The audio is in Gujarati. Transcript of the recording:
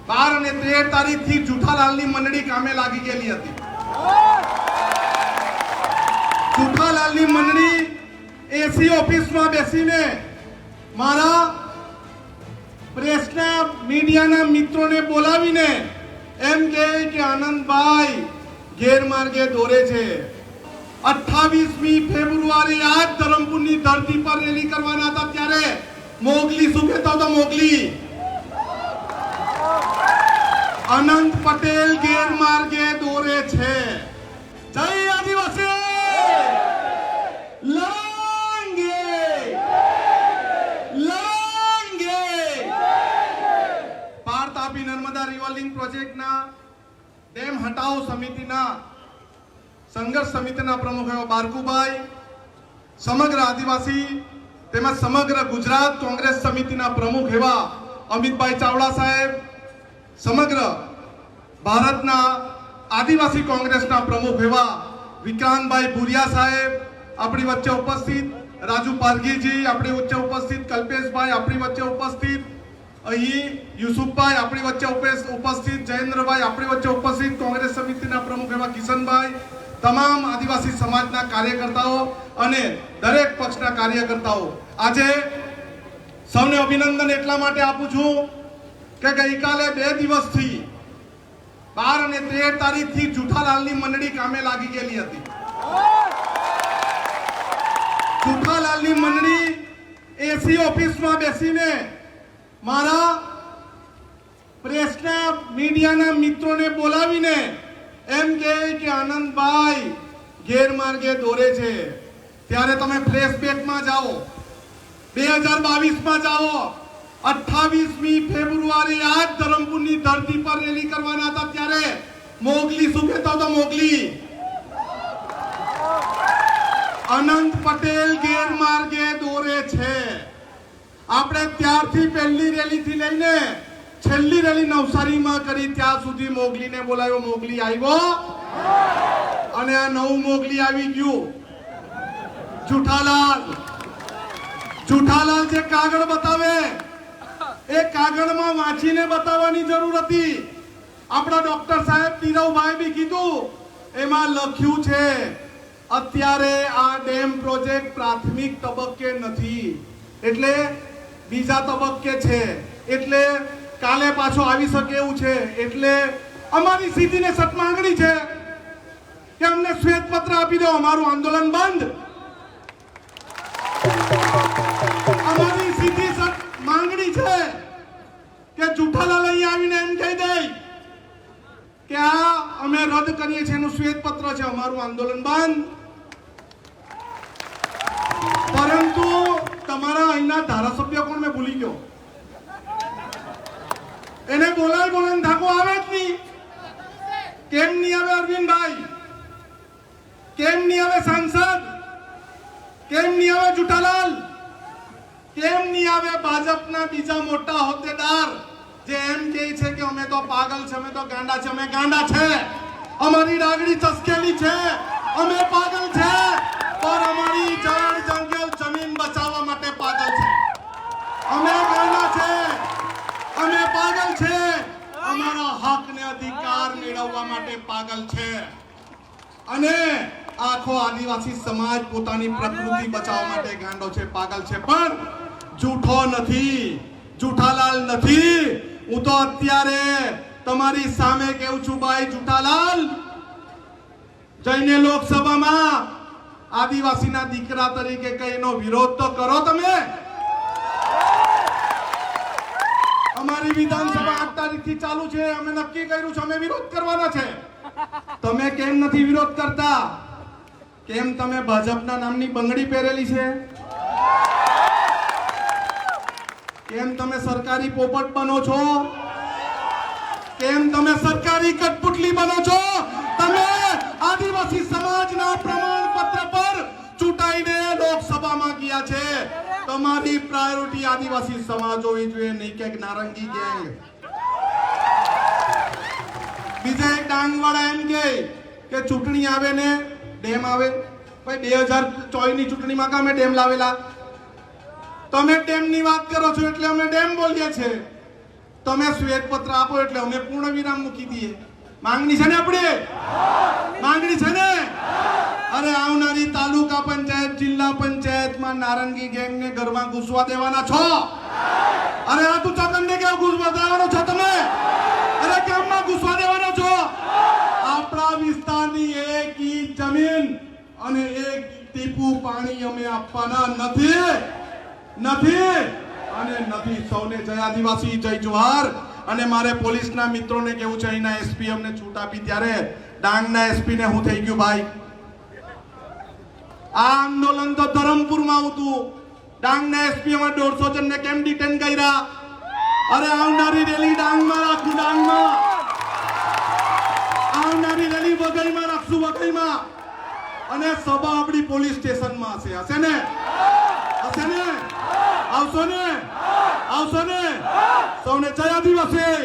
12 અને 13 તારીખથી જુઠાલાલની મંડળી કામે લાગી ગયેલી હતી। જુઠાલાલની મંડળી એસી ઓફિસમાં બેસીને મારા પ્રેસના મીડિયાના મિત્રોને બોલાવીને એમ કહે કે આનંદભાઈ ગેરમાર્ગે દોરે છે। 28મી ફેબ્રુઆરી આજ ધરમપુરની ધરતી પર રેલી કરવાના હતા ત્યારે મોગલી શું કહેતો હતો? મોગલી અનંત પટેલ ગેરમાર્ગે દોરે છે। જય આદિવાસી તાપી નર્મદા રિવરલિંક પ્રોજેક્ટના ડેમ હટાવ સમિતિના સંઘર્ષ સમિતિના પ્રમુખ એવા બારકુભાઈ, સમગ્ર આદિવાસી તેમજ સમગ્ર ગુજરાત કોંગ્રેસ સમિતિના પ્રમુખ એવા અમિતભાઈ ચાવડા સાહેબ, સમગ્ર ભારતના આદિવાસી કોંગ્રેસના પ્રમુખ એવા વિક્રાંતભાઈ ભુરિયા સાહેબ આપણી વચ્ચે ઉપસ્થિત, રાજુ પારઘીજી આપણી વચ્ચે ઉપસ્થિત, કલ્પેશભાઈ આપણી વચ્ચે ઉપસ્થિત, અહીં યુસુફભાઈ આપણી વચ્ચે ઉપસ્થિત, જયેન્દ્રભાઈ આપણી વચ્ચે ઉપસ્થિત, કોંગ્રેસ સમિતિના પ્રમુખ એવા કિશનભાઈ, તમામ આદિવાસી સમાજના કાર્યકર્તાઓ અને દરેક પક્ષના કાર્યકર્તાઓ, આજે સૌને અભિનંદન એટલા માટે આપું છું કે ગઈકાલે 2 દિવસથી 12 અને 13 તારીખથી જુઠાલાલની મંડળી કામે લાગી ગયેલી હતી। જુઠાલાલની મંડળી એસી ઓફિસમાં બેસીને મારા પ્રેસના મીડિયાના મિત્રોને બોલાવીને એમ કહે કે આનંદભાઈ ગેરમાર્ગે દોરે છે। ત્યારે તમે ફ્લેશબેકમાં જાઓ, 2022માં જાઓ। 28મી ફેબ્રુઆરી આજ ધરમપુરની ધરતી પર રેલી કરવાના હતા ત્યારે મોગલી શું કહેતો હતો? મોગલી અનંત પટેલ ગેરમાર્ગે દોરે છે। આપણે ત્યારથી પહેલી રેલીથી લઈને છેલ્લી રેલી નવસારીમાં કરી ત્યાં સુધી મોગલીને બોલાવ્યો, મોગલી આવ્યો અને આ નવું મોગલી આવી ગયું જુઠાલાલ। જુઠાલાલ જે કાગળ બતાવે એ કાગળમાં વાંચીને બતાવવાની જરૂર હતી। આપણા ડોક્ટર સાહેબ નીરવભાઈ બી કીધું, એમાં લખ્યું છે અત્યારે આ ડેમ પ્રોજેક્ટ પ્રાથમિક તબક્કે નથી, એટલે બીજા તબક્કે છે, એટલે કાલે પાછો આવી શકે એવું છે। એટલે અમારી સીધી સટ માંગણી છે કે અમને શ્વેતપત્ર આપી દો, અમારું આંદોલન બંધ। અમારી સીધી સટ માંગણી છે કે જુઠાલાલ અહીંયા આવીને એમ કહી દે કે આ અમે રદ કરીએ છીએ, એનું શ્વેતપત્ર છે, અમારું આંદોલન બંધ। પરંતુ તમારા અહીંના ધારાસભ્ય કોણ મેં ભૂલી ગયો, એને બોલાય થાકો આવે જ નહીં। કેમ નહીં આવે અરવિંદભાઈ? કેમ નહીં આવે સાંસદ? કેમ નહીં આવે જુઠાલાલ? કેમ નહીં આવે ભાજપના બીજા મોટા હોદ્દેદાર જે એમ કહે છે કે અમે તો પાગલ છે, અમે તો ગાંડા છે? અમે ગાંડા છે, અમારી ડાગડી ચસકેલી છે, અમે પાગલ છે, પણ અમારી જળ જંગલ જમીન બચાવવા માટે પાગલ છે। અમે ગાંડા છે, અમે પાગલ છે, અમારા હક ને અધિકાર મેળવવા માટે પાગલ છે। અને આખો આદિવાસી સમાજ પોતાની પ્રકૃતિ બચાવવા માટે ગાંડો છે, પાગલ છે, પણ જૂઠો નથી, જુઠાલાલ નથી। હું તો અત્યારે તમારી સામે કહું છું, ભાઈ જુઠાલાલ, જઈને લોકસભામાં આદિવાસીના દીકરા તરીકે કઈનો વિરોધ તો કરો તમે। અમારી વિધાનસભા 8 તારીખથી ચાલુ છે, અમે નક્કી કર્યું છે, અમે વિરોધ કરવાના છે। તમે કેમ નથી વિરોધ કરતા? કેમ તમે ભાજપના નામની બંગડી પહેરેલી છે? કેમ તમે સરકારી પોપટ બનો છો? કેમ તમે સરકારી કઠપુતલી બનો છો? તમે આદિવાસી સમાજના પ્રમાણપત્ર પર ચૂંટાઈને લોકસભામાં ગયા છે। તમારી પ્રાયોરિટી આદિવાસી સમાજ હોવી જોઈએ, નહીં કે નારંગી ગેંગ। બીજા એક ડાંગવાળા એમ કે ચૂંટણી આવે ને ડેમ આવે। ભાઈ 2024 ની ચૂંટણીમાં કામે ડેમ લાવેલા? તમે ડેમની વાત કરો છો એટલે અમે ડેમ બોલીએ છીએ। તમે શ્વેતપત્ર આપો એટલે અમે પૂર્ણ વિરામ મૂકી દઈએ. માંગણી છે ને આપણે? માંગણી છે ને? અરે આવનારી તાલુકા પંચાયત જિલ્લા પંચાયતમાં નારંગી ગેંગને ઘરમાં ઘૂસવા દેવાના છો? અરે આ તું ચકંદે કેમ ઘૂસવા દેવાનો છો તમે? અરે કેમમાં ઘૂસવા દેવાનો છો? આપણા વિસ્તારની એક ઈંચ જમીન અને એક ટીપું પાણી અમે આપવાના નથી. સૌને જય આદિવાસી, જય જુહાર. અને મારે પોલીસના મિત્રોને કેવું છે, અહીંના એસપી અમને છૂટ આપી ત્યારે ડાંગના એસપી ને હું થઈ ગયું ભાઈ. આ આંદોલન તો ધરમપુરમાં હતું. ડાંગના એસપી માં 150 જણને કેમ ડિટેન કર્યા? અરે આવનારી રેલી ડાંગમાં રાખું, ડાંગમાં આવનારી રેલી વઘઈમાં રાખશું, વઘઈમાં. અને સભા આપણી પોલીસ સ્ટેશનમાં હશે ને? હશે ને? આવશો ને? સૌને જય આદિવાસી.